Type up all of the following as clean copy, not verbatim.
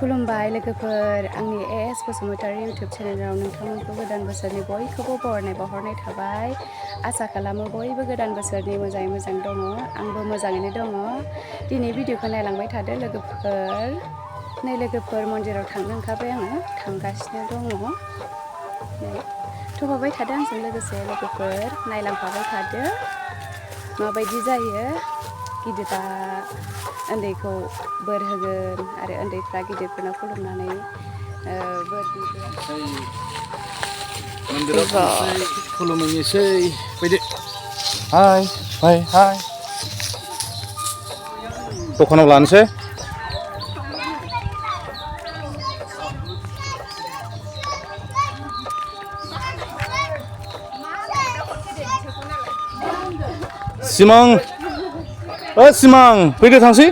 खुलुमबाय लोगोफोर आंनि एस बसुमतारी इउटुब चेनेलाव नोंथांमोनखौ गोदान बोसोरनि बयखौबो बरायनाय बावहरनाय थाबाय आसा खालामो बयबो गोदान बोसोरनि मोजाङै मोजां दङ आंबो मोजाङैनो दङ दिनै भिडिअखौ नायलांबाय थादो लोगोफोर नै लोगोफोर मन्दिराव थांनो ओंखारबाय आङो थांगासिनो दङ थफाबाय थादो आंजों लोगोसे लोगोफोर नायलांफाबाय थादो माबायदि जायो गिदिरा उन्दैखौ बोर होगोन आरो उन्दैफ्रा गिदिरफोरनाव खुलुमनानै बोर बिगोन मन्दिराव थांसै खुलुमहैनोसै फैदो हाय हाय हाय दखानाव लानोसै सिमां सिमां फैदो थांसै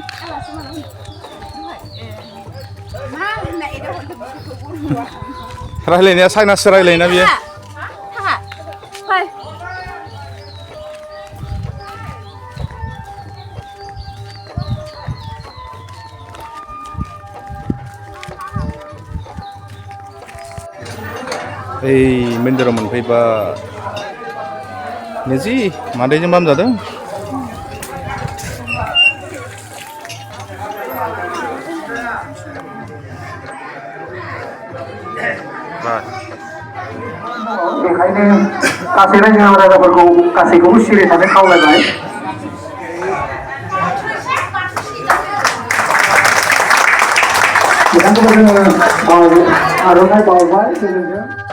रायलायनाया साइनाससो रायलायोना बियो ओइ मन्दिराव मोनफैबा निजि मादैजों बामजादों बेखायनो गासै रायजो राजाफोरखौ गासैखौबो सिरि थानो खावलायबाय बिथांखौबो जोङो आर'नाइ बावबाय